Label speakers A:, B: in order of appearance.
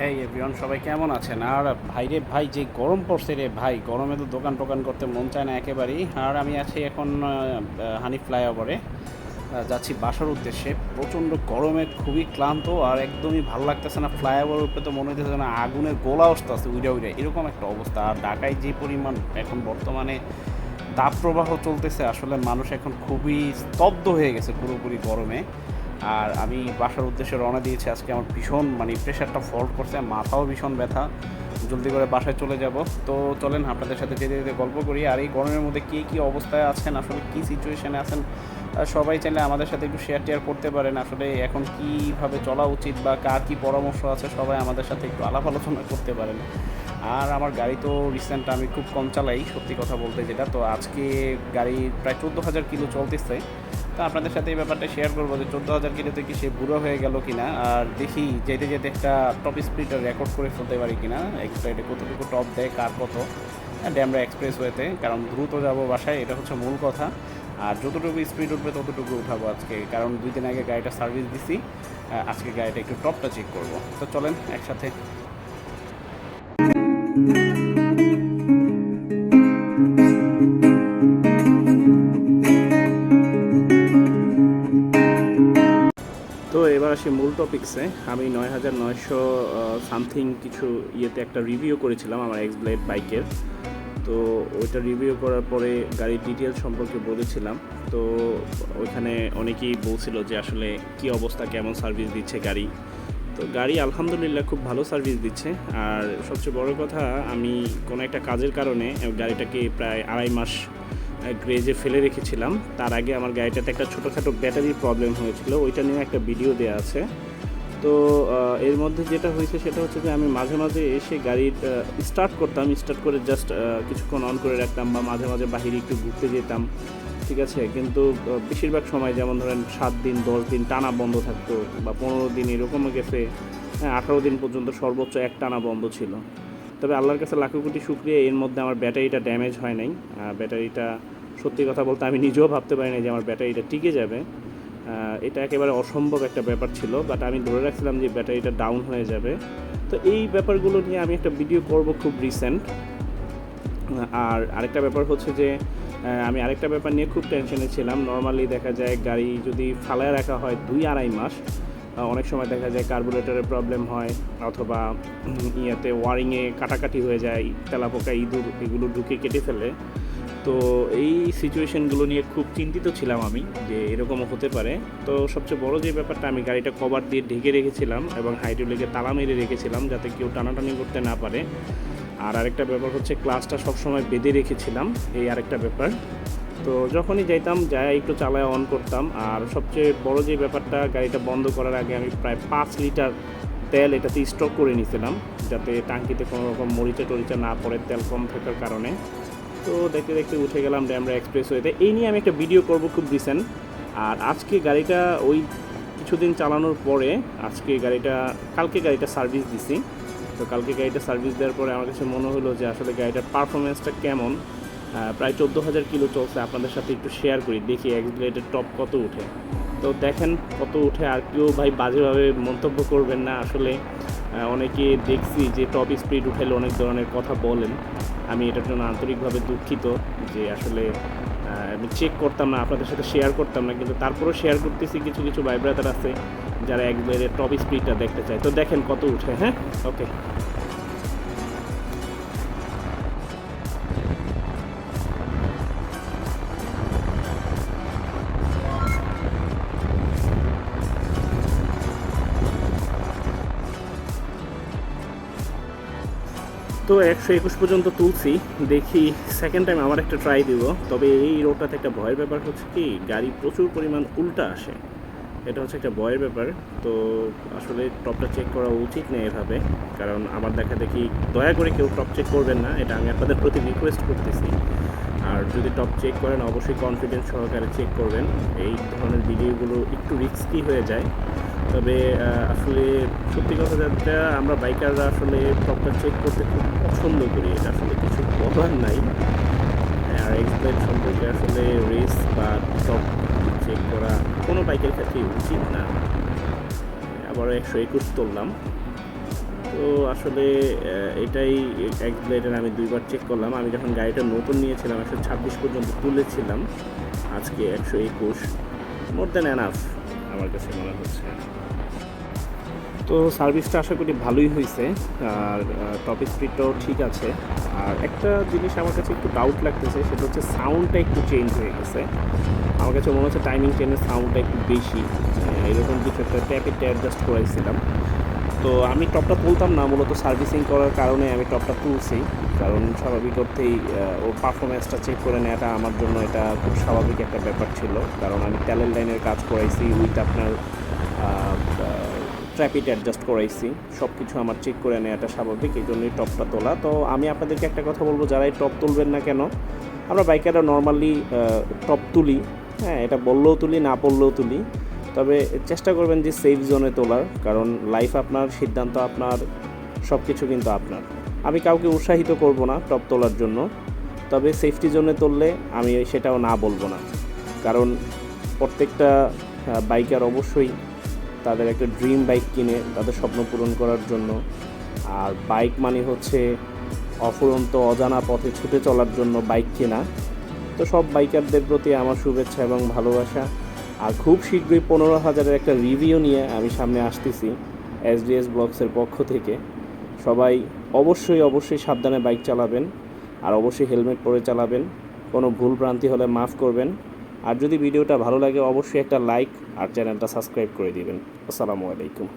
A: এই এভরিওয়ান সবাই কেমন আছেন? আর ভাই রে ভাই, যে গরম পড়ছে রে ভাই, গরমে তো দোকান টোকান করতে মন চায় না একেবারেই। আর আমি আছি এখন হানি ফ্লাইওভারে, যাচ্ছি বাসার উদ্দেশ্যে। প্রচণ্ড গরমে খুবই ক্লান্ত আর একদমই ভালো লাগতেছে না। ফ্লাইওভারের উপরে তো মনে হইতেছে না আগুনের গোলা আসতেছে উইডা উইডা, এরকম একটা অবস্থা। আর ঢাকায় যে পরিমাণ এখন বর্তমানে তাপপ্রবাহ চলতেছে, আসলে মানুষ এখন খুবই স্তব্ধ হয়ে গেছে পুরোপুরি গরমে। আর আমি বাসার উদ্দেশ্যে রওনা দিয়েছি আজকে। আমার ভীষণ প্রেশারটা ফল্ট করছে, মাথাও ভীষণ ব্যথা। জলদি করে বাসায় চলে যাব। তো চলেন আপনাদের সাথে যেতে যেতে গল্প করি। আর এই গরমের মধ্যে কে কী অবস্থায় আছেন, আসলে কী সিচুয়েশানে আছেন, সবাই চাইলে আমাদের সাথে একটু শেয়ার টেয়ার করতে পারেন। আসলে এখন কীভাবে চলা উচিত বা কার কী পরামর্শ আছে, সবাই আমাদের সাথে একটু আলাপ আলোচনা করতে পারেন। আর আমার গাড়ি তো রিসেন্ট আমি খুব কম চালাই, সত্যি কথা বলতে যেটা। তো আজকে গাড়ি প্রায় 14,000 কিলো চলতেছে। তো আপনাদের সাথে এই ব্যাপারটা শেয়ার করবো যে 14,000 কিলোতে কি সে বুড়ো হয়ে গেল কিনা, আর দেখি যেতে যেতে একটা টপ স্পিডটা রেকর্ড করে ফেলতে পারি কিনা, এক্সপ্রেডে কতটুকু টপ দেয়, কার কত ড্যামরা এক্সপ্রেসওয়েতে। কারণ দ্রুত যাব বাসায়, এটা হচ্ছে মূল কথা। আর যতটুকু স্পিড উঠবে ততটুকু উঠাবো আজকে, কারণ 2 দিন আগে গাড়িটা সার্ভিস দিছি। আজকে গাড়িটা একটু টপটা চেক করব। তো চলেন একসাথে। তো এবার আসি মূল টপিকসে। আমি 9,900 সামথিং কিছু ইয়েতে একটা রিভিউ করেছিলাম আমার এক্স ব্লেড বাইকের। তো ওইটা রিভিউ করার পরে গাড়ির ডিটেলস সম্পর্কে বলেছিলাম। তো ওইখানে অনেকেই বলছিল যে আসলে কি অবস্থা, কেমন সার্ভিস দিচ্ছে গাড়ি। তো গাড়ি আলহামদুলিল্লাহ খুব ভালো সার্ভিস দিচ্ছে। আর সবচেয়ে বড় কথা, আমি কোনো একটা কাজের কারণে গাড়িটাকে প্রায় 2.5 মাস গ্রেজে ফেলে রেখেছিলাম। তার আগে আমার গাড়িটাতে একটা ছোটোখাটো ব্যাটারির প্রবলেম হয়েছিল, ওইটা নিয়ে একটা ভিডিও দেওয়া আছে। তো এর মধ্যে যেটা হয়েছে সেটা হচ্ছে যে আমি মাঝে মাঝে এসে গাড়ির স্টার্ট করতাম, স্টার্ট করে জাস্ট কিছুক্ষণ অন করে রাখতাম, বা মাঝে মাঝে বাহিরে একটু ঘুরতে যেতাম, ঠিক আছে। কিন্তু বেশিরভাগ সময়, যেমন ধরেন 7 দিন 10 দিন টানা বন্ধ থাকতো, বা 15 দিন এরকমও গেছে। হ্যাঁ, 18 দিন পর্যন্ত সর্বোচ্চ এক টানা বন্ধ ছিল। তবে আল্লাহর কাছে লাখো কোটি শুকরিয়া, এর মধ্যে আমার ব্যাটারিটা ড্যামেজ হয় নাই। ব্যাটারিটা, সত্যি কথা বলতে আমি নিজেও ভাবতে পারি না যে আমার ব্যাটারিটা টিকে যাবে। এটা একেবারে অসম্ভব একটা ব্যাপার ছিল, বাট আমি ধরে রাখছিলাম যে ব্যাটারিটা ডাউন হয়ে যাবে। তো এই ব্যাপারগুলো নিয়ে আমি একটা ভিডিও করব খুব রিসেন্ট। আর আরেকটা ব্যাপার হচ্ছে যে আমি আরেকটা ব্যাপার নিয়ে খুব টেনশনে ছিলাম। নর্মালি দেখা যায় গাড়ি যদি ফালায় রাখা হয় 2-2.5 মাস, অনেক সময় দেখা যায় কার্বুরেটরের প্রবলেম হয়, অথবা ইয়েতে ওয়ারিংয়ে কাটাকাটি হয়ে যায়, তেলাপোকা ইঁদুর এগুলো ঢুকে কেটে ফেলে। তো এই সিচুয়েশানগুলো নিয়ে খুব চিন্তিত ছিলাম আমি, যে এরকমও হতে পারে। তো সবচেয়ে বড় যে ব্যাপারটা, আমি গাড়িটা কভার দিয়ে ঢেকে রেখেছিলাম এবং হাইড্রোলিকে তালা মেরে রেখেছিলাম যাতে কেউ টানাটানি করতে না পারে। আর আরেকটা ব্যাপার হচ্ছে ক্লাসটা সবসময় বেঁধে রেখেছিলাম, এই আরেকটা ব্যাপার। তো যখনই যাইতাম যায় একটু চালায় অন করতাম। আর সবচেয়ে বড় যে ব্যাপারটা, গাড়িটা বন্ধ করার আগে আমি প্রায় 5 লিটার তেল এটাতে স্টক করে নিয়েছিলাম, যাতে টাঙ্কিতে কোনো রকম মরিচা টরিচা না পড়ে তেল কম থাকার কারণে। তো দেখতে দেখতে উঠে গেলাম ড্যামরা এক্সপ্রেসওয়েতে। এই নিয়ে আমি একটা ভিডিও করব খুব রিসেন্ট। আর আজকে গাড়িটা ওই কিছুদিন চালানোর পরে, কালকে গাড়িটা সার্ভিস দিছি। তো কালকে গাড়িটা সার্ভিস দেওয়ার পরে আমার কাছে মনে হলো যে আসলে গাড়িটার পারফরমেন্সটা কেমন। প্রায় 14,000 কিলো চলছে, আপনাদের সাথে একটু শেয়ার করি, দেখি এক্স ব্লেডের টপ কত উঠে। তো দেখেন কত উঠে। আর কেউ ভাই বাজেভাবে মন্তব্য করবেন না। আসলে অনেকে দেখছি যে টপ স্পিড উঠাইলে অনেক ধরনের কথা বলেন। আমি এটার জন্য আন্তরিকভাবে দুঃখিত যে আসলে আমি চেক করতাম না, আপনাদের সাথে শেয়ার করতাম না, কিন্তু তারপরেও শেয়ার করতেছি। কিছু কিছু ভাই ব্রাদার আছে যারা একবারে টপ স্পিডটা দেখতে চায়। তো দেখেন কত উঠে। হ্যাঁ, ওকে। তো 121 পর্যন্ত তুলছি, দেখি সেকেন্ড টাইম আমার একটা ট্রাই দিব। তবে এই রোডটাতে একটা ভয়ের ব্যাপার হচ্ছে কি, গাড়ি প্রচুর পরিমাণ উল্টা আসে, এটা হচ্ছে একটা ভয়ের ব্যাপার। তো আসলে টপটা চেক করা উচিত নেই এভাবে, কারণ আমার দেখা দেখি, দয়া করে কেউ টপ চেক করবেন না, এটা আমি আপনাদের প্রতি রিকোয়েস্ট করতেছি। আর যদি টপ চেক করেন অবশ্যই কনফিডেন্স সহকারে চেক করবেন। এই ধরনের ভিডিওগুলো একটু রিস্কি হয়ে যায়। তবে আসলে সত্যি কথা যেটা, আমরা বাইকাররা আসলে টপটা চেক করতে খুব পছন্দ করি, এটা আসলে কিছু বলার নাই। আর এক্সপ্লেন সম্পর্কে আসলে রেস বা টপ চেক করা কোনো বাইকের ক্ষেত্রে উচিত না। আবারও 121 তুললাম। তো তো আসলে এটাই এক্স ব্লেডের আমি 2বার চেক করলাম। আমি যখন গাড়িটা নতুন নিয়েছিলাম 126 পর্যন্ত তুলেছিলাম, আজকে 121, মোর দ্যান এনাফ আমার কাছে মনে হচ্ছে। তো সার্ভিসটা আশা করি ভালোই হয়েছে, আর টপ স্পিডটাও ঠিক আছে। আর একটা জিনিস আমার কাছে একটু ডাউট লাগতেছে, সেটা হচ্ছে সাউন্ডটা একটু চেঞ্জ হয়ে গেছে। আমার কাছে মনে হচ্ছে টাইমিং চেনের সাউন্ডটা একটু বেশি, এরকম কিছু একটা ট্যাপে অ্যাডজাস্ট করাইছিলাম। তো আমি টপটা তুলতাম না, মূলত সার্ভিসিং করার কারণে আমি টপটা তুলছি। কারণ স্বাভাবিক অর্থেই ওর পারফরমেন্সটা চেক করে নেওয়াটা আমার জন্য এটা খুব স্বাভাবিক একটা ব্যাপার ছিল। কারণ আমি তেলের লাইনের কাজ করাইছি উইথ আপনার ট্র্যাপিট অ্যাডজাস্ট করাইছি, সব কিছু আমার চেক করে নেওয়াটা স্বাভাবিক, এই জন্যই টপটা তোলা। তো আমি আপনাদেরকে একটা কথা বলবো, যারাই টপ তুলবেন না কেন, আমরা বাইকাররা নর্মালি টপ তুলি, হ্যাঁ, এটা বললেও তুলি, না বললেও তুলি, তবে চেষ্টা করবেন যে সেফ জোনে তোলার। কারণ লাইফ আপনার, সিদ্ধান্ত আপনার, সব কিছু কিন্তু আপনার। আমি কাউকে উৎসাহিত করব না টপ তোলার জন্য, তবে সেফটি জোনে তুললে আমি সেটাও না বলবো না। কারণ প্রত্যেকটা বাইকার অবশ্যই তাদের একটা ড্রিম বাইক কিনে তাদের স্বপ্ন পূরণ করার জন্য। আর বাইক মানে হচ্ছে অফুরন্ত অজানা পথে ছুটে চলার জন্য বাইক কেনা। তো সব বাইকারদের প্রতি আমার শুভেচ্ছা এবং ভালোবাসা। আর খুব শীঘ্রই 15,000-এর একটা রিভিউ নিয়ে আমি সামনে আসতেছি এসডিএস ব্লগসের পক্ষ থেকে। সবাই অবশ্যই সাবধানে বাইক চালাবেন, আর অবশ্যই হেলমেট পরে চালাবেন। কোনো ভুল ভ্রান্তি হলে মাফ করবেন। আর যদি ভিডিওটা ভালো লাগে অবশ্যই একটা লাইক আর চ্যানেলটা সাবস্ক্রাইব করে দিবেন। আসসালামু আলাইকুম।